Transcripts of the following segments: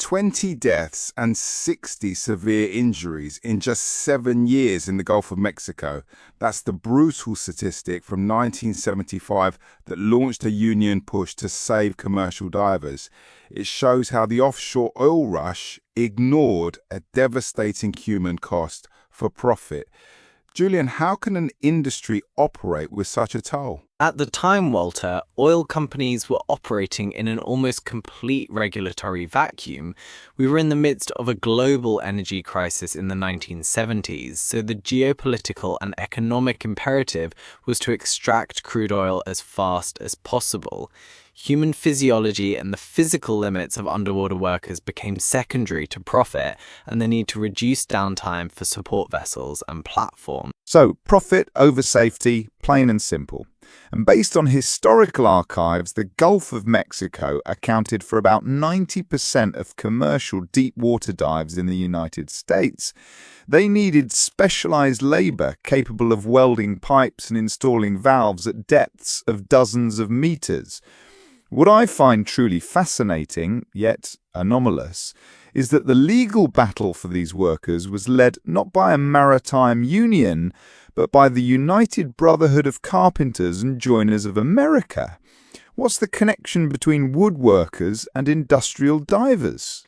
20 deaths and 60 severe injuries in just 7 years in the Gulf of Mexico. That's the brutal statistic from 1975 that launched a union push to save commercial divers. It shows how the offshore oil rush ignored a devastating human cost for profit. Julian, how can an industry operate with such a toll? At the time, Walter, oil companies were operating in an almost complete regulatory vacuum. We were in the midst of a global energy crisis in the 1970s, so the geopolitical and economic imperative was to extract crude oil as fast as possible. Human physiology and the physical limits of underwater workers became secondary to profit and the need to reduce downtime for support vessels and platforms. So, profit over safety, plain and simple. And based on historical archives, the Gulf of Mexico accounted for about 90% of commercial deep water dives in the United States. They needed specialized labor capable of welding pipes and installing valves at depths of dozens of meters. What I find truly fascinating, yet anomalous, is that the legal battle for these workers was led not by a maritime union, but by the United Brotherhood of Carpenters and Joiners of America. What's the connection between woodworkers and industrial divers?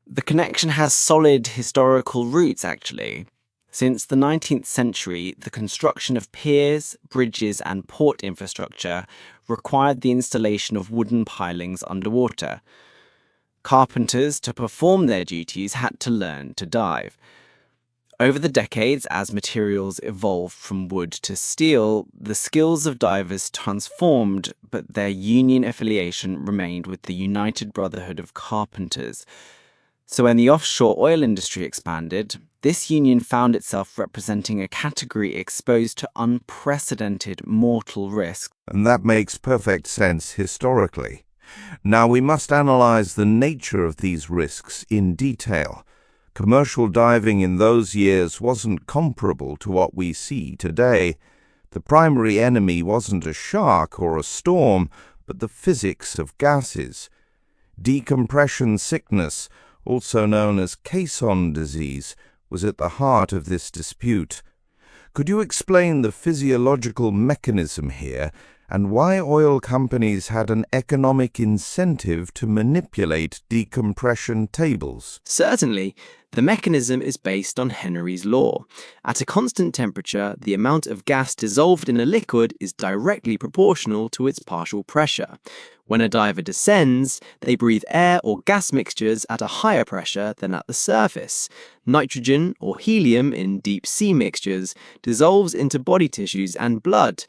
The connection has solid historical roots, actually. Since the 19th century, the construction of piers, bridges, and port infrastructure required the installation of wooden pilings underwater. Carpenters, to perform their duties, had to learn to dive. Over the decades, as materials evolved from wood to steel, the skills of divers transformed, but their union affiliation remained with the United Brotherhood of Carpenters. So when the offshore oil industry expanded, this union found itself representing a category exposed to unprecedented mortal risk. And that makes perfect sense historically. Now we must analyze the nature of these risks in detail. Commercial diving in those years wasn't comparable to what we see today. The primary enemy wasn't a shark or a storm, but the physics of gases. Decompression sickness, also known as caisson disease, was at the heart of this dispute. Could you explain the physiological mechanism here and why oil companies had an economic incentive to manipulate decompression tables? Certainly. The mechanism is based on Henry's law. At a constant temperature, the amount of gas dissolved in a liquid is directly proportional to its partial pressure. When a diver descends, they breathe air or gas mixtures at a higher pressure than at the surface. Nitrogen or helium in deep sea mixtures dissolves into body tissues and blood.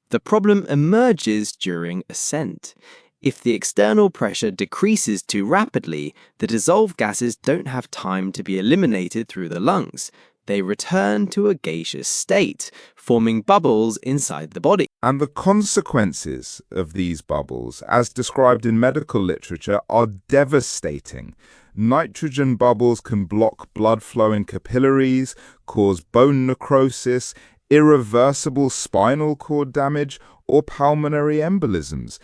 The problem emerges during ascent. If the external pressure decreases too rapidly, the dissolved gases don't have time to be eliminated through the lungs. They return to a gaseous state, forming bubbles inside the body. And the consequences of these bubbles, as described in medical literature, are devastating. Nitrogen bubbles can block blood flow in capillaries, cause bone necrosis, irreversible spinal cord damage, or pulmonary embolisms.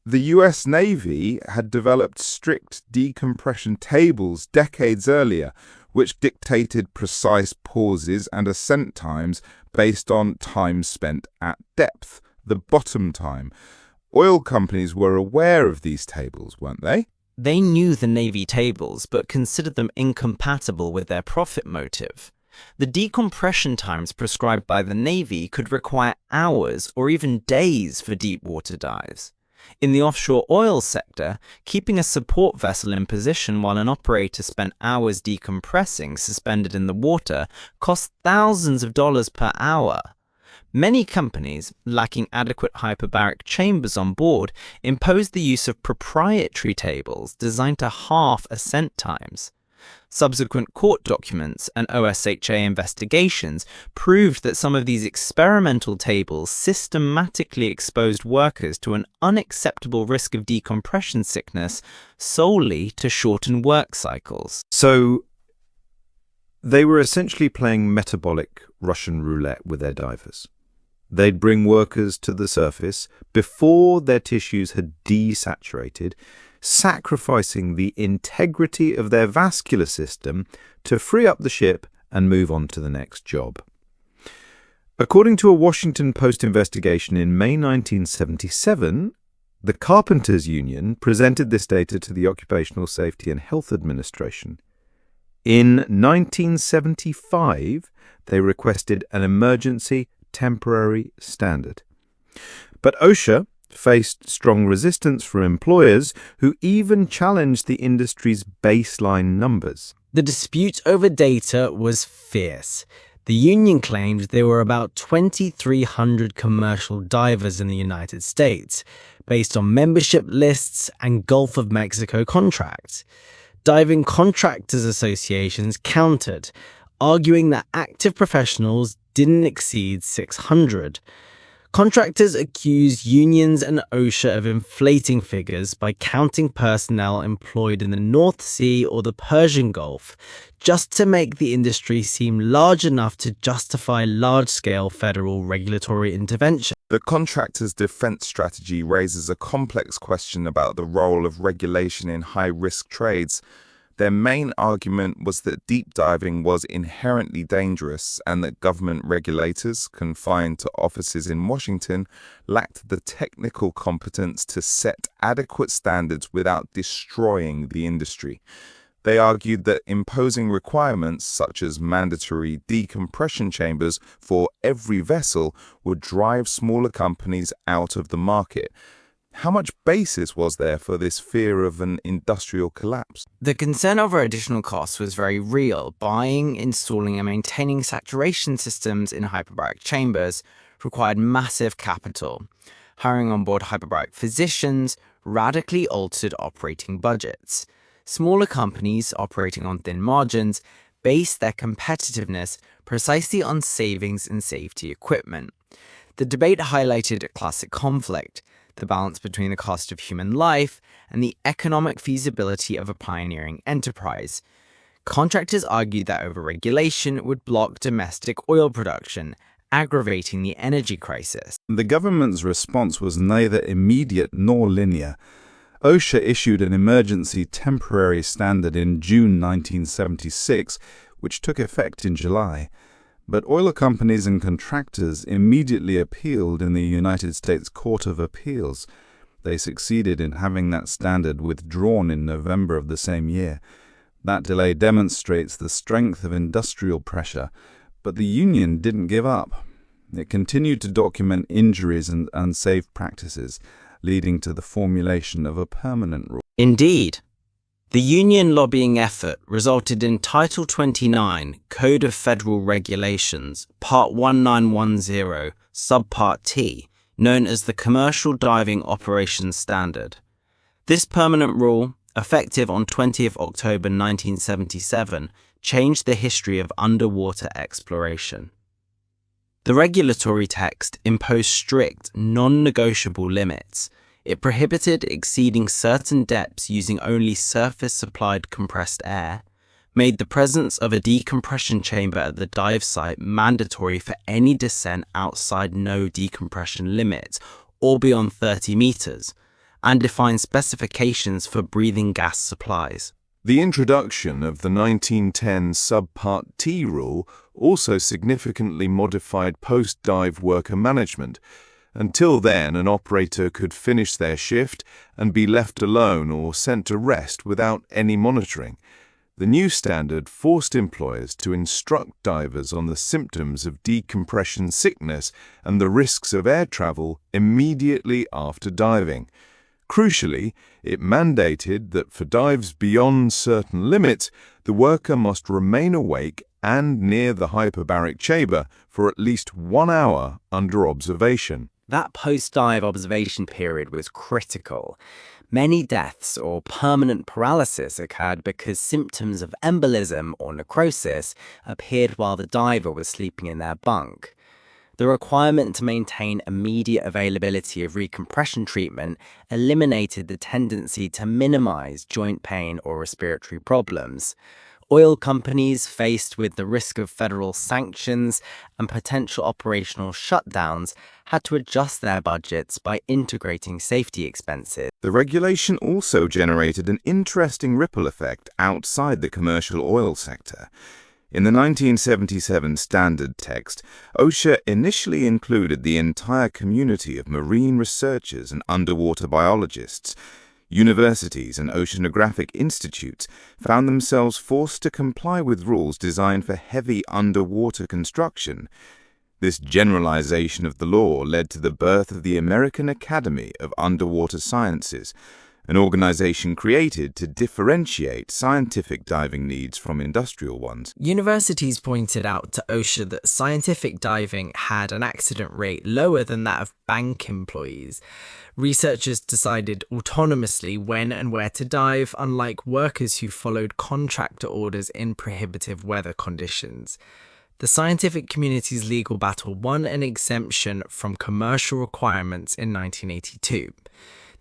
The US Navy had developed strict decompression tables decades earlier, which dictated precise pauses and ascent times based on time spent at depth, the bottom time. Oil companies were aware of these tables, weren't they? They knew the Navy tables, but considered them incompatible with their profit motive. The decompression times prescribed by the Navy could require hours or even days for deep water dives. In the offshore oil sector, keeping a support vessel in position while an operator spent hours decompressing suspended in the water cost thousands of dollars per hour. Many companies, lacking adequate hyperbaric chambers on board, imposed the use of proprietary tables designed to halve ascent times. Subsequent court documents and OSHA investigations proved that some of these experimental tables systematically exposed workers to an unacceptable risk of decompression sickness solely to shorten work cycles. So they were essentially playing metabolic Russian roulette with their divers. They'd bring workers to the surface before their tissues had desaturated, sacrificing the integrity of their vascular system to free up the ship and move on to the next job. According to a Washington Post investigation in May 1977, the Carpenters Union presented this data to the Occupational Safety and Health Administration. In 1975, they requested an emergency temporary standard. But OSHA faced strong resistance from employers who even challenged the industry's baseline numbers. The dispute over data was fierce. The union claimed there were about 2,300 commercial divers in the United States, based on membership lists and Gulf of Mexico contracts. Diving contractors associations countered, arguing that active professionals didn't exceed 600. Contractors accused unions and OSHA of inflating figures by counting personnel employed in the North Sea or the Persian Gulf, just to make the industry seem large enough to justify large-scale federal regulatory intervention. The contractors' defense strategy raises a complex question about the role of regulation in high-risk trades. Their main argument was that deep diving was inherently dangerous and that government regulators, confined to offices in Washington, lacked the technical competence to set adequate standards without destroying the industry. They argued that imposing requirements such as mandatory decompression chambers for every vessel would drive smaller companies out of the market. How much basis was there for this fear of an industrial collapse? The concern over additional costs was very real. Buying, installing, and maintaining saturation systems in hyperbaric chambers required massive capital. Hiring on board hyperbaric physicians radically altered operating budgets. Smaller companies operating on thin margins based their competitiveness precisely on savings in safety equipment. The debate highlighted a classic conflict: the balance between the cost of human life and the economic feasibility of a pioneering enterprise. Contractors argued that overregulation would block domestic oil production, aggravating the energy crisis. The government's response was neither immediate nor linear. OSHA issued an emergency temporary standard in June 1976, which took effect in July. But oil companies and contractors immediately appealed in the United States Court of Appeals. They succeeded in having that standard withdrawn in November of the same year. That delay demonstrates the strength of industrial pressure, but the union didn't give up. It continued to document injuries and unsafe practices, leading to the formulation of a permanent rule. Indeed. The union lobbying effort resulted in Title 29, Code of Federal Regulations, Part 1910, Subpart T, known as the Commercial Diving Operations Standard. This permanent rule, effective on 20th October 1977, changed the history of underwater exploration. The regulatory text imposed strict, non-negotiable limits. It prohibited exceeding certain depths using only surface-supplied compressed air, made the presence of a decompression chamber at the dive site mandatory for any descent outside no decompression limit or beyond 30 meters, and defined specifications for breathing gas supplies. The introduction of the 1910 Subpart T rule also significantly modified post-dive worker management. Until then, an operator could finish their shift and be left alone or sent to rest without any monitoring. The new standard forced employers to instruct divers on the symptoms of decompression sickness and the risks of air travel immediately after diving. Crucially, it mandated that for dives beyond certain limits, the worker must remain awake and near the hyperbaric chamber for at least 1 hour under observation. That post-dive observation period was critical. Many deaths or permanent paralysis occurred because symptoms of embolism or necrosis appeared while the diver was sleeping in their bunk. The requirement to maintain immediate availability of recompression treatment eliminated the tendency to minimize joint pain or respiratory problems. Oil companies, faced with the risk of federal sanctions and potential operational shutdowns, had to adjust their budgets by integrating safety expenses. The regulation also generated an interesting ripple effect outside the commercial oil sector. In the 1977 standard text, OSHA initially included the entire community of marine researchers and underwater biologists. Universities and oceanographic institutes found themselves forced to comply with rules designed for heavy underwater construction. This generalization of the law led to the birth of the American Academy of Underwater Sciences, an organization created to differentiate scientific diving needs from industrial ones. Universities pointed out to OSHA that scientific diving had an accident rate lower than that of bank employees. Researchers decided autonomously when and where to dive, unlike workers who followed contractor orders in prohibitive weather conditions. The scientific community's legal battle won an exemption from commercial requirements in 1982.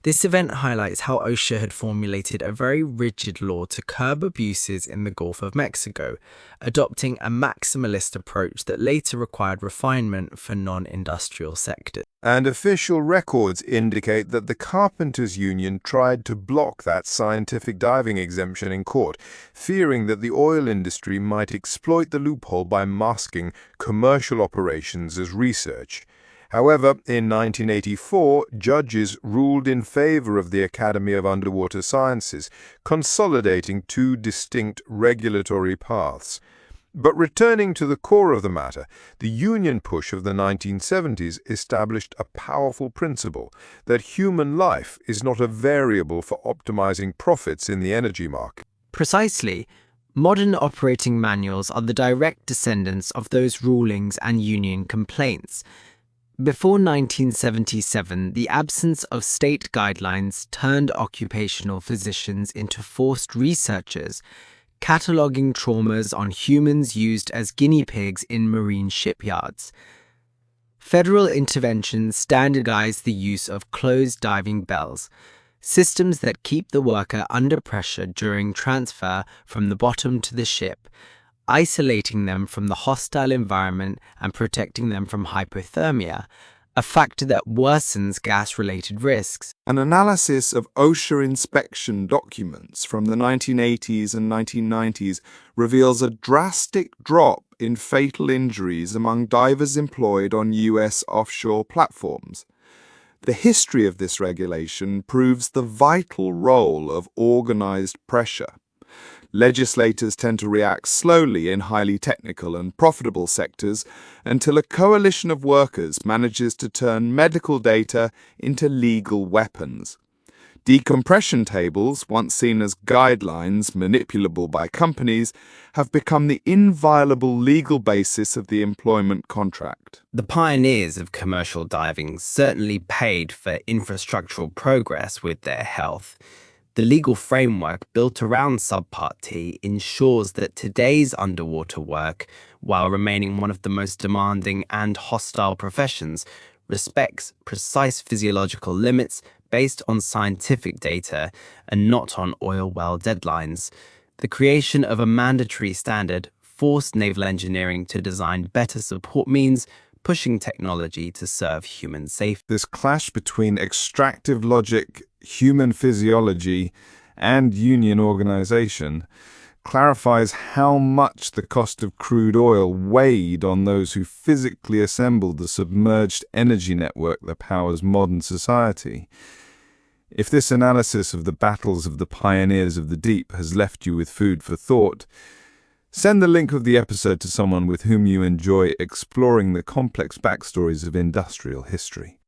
This event highlights how OSHA had formulated a very rigid law to curb abuses in the Gulf of Mexico, adopting a maximalist approach that later required refinement for non-industrial sectors. And official records indicate that the Carpenters Union tried to block that scientific diving exemption in court, fearing that the oil industry might exploit the loophole by masking commercial operations as research. However, in 1984, judges ruled in favor of the Academy of Underwater Sciences, consolidating two distinct regulatory paths. But returning to the core of the matter, the union push of the 1970s established a powerful principle that human life is not a variable for optimizing profits in the energy market. Precisely. Modern operating manuals are the direct descendants of those rulings and union complaints. Before 1977, the absence of state guidelines turned occupational physicians into forced researchers, cataloguing traumas on humans used as guinea pigs in marine shipyards. Federal interventions standardized the use of closed diving bells, systems that keep the worker under pressure during transfer from the bottom to the ship, isolating them from the hostile environment and protecting them from hypothermia, a factor that worsens gas-related risks. An analysis of OSHA inspection documents from the 1980s and 1990s reveals a drastic drop in fatal injuries among divers employed on U.S. offshore platforms. The history of this regulation proves the vital role of organized pressure. Legislators tend to react slowly in highly technical and profitable sectors until a coalition of workers manages to turn medical data into legal weapons. Decompression tables, once seen as guidelines manipulable by companies, have become the inviolable legal basis of the employment contract. The pioneers of commercial diving certainly paid for infrastructural progress with their health. The legal framework built around Subpart T ensures that today's underwater work, while remaining one of the most demanding and hostile professions, respects precise physiological limits based on scientific data and not on oil well deadlines. The creation of a mandatory standard forced naval engineering to design better support means, pushing technology to serve human safety. This clash between extractive logic, human physiology, and union organization clarifies how much the cost of crude oil weighed on those who physically assembled the submerged energy network that powers modern society. If this analysis of the battles of the pioneers of the deep has left you with food for thought, send the link of the episode to someone with whom you enjoy exploring the complex backstories of industrial history.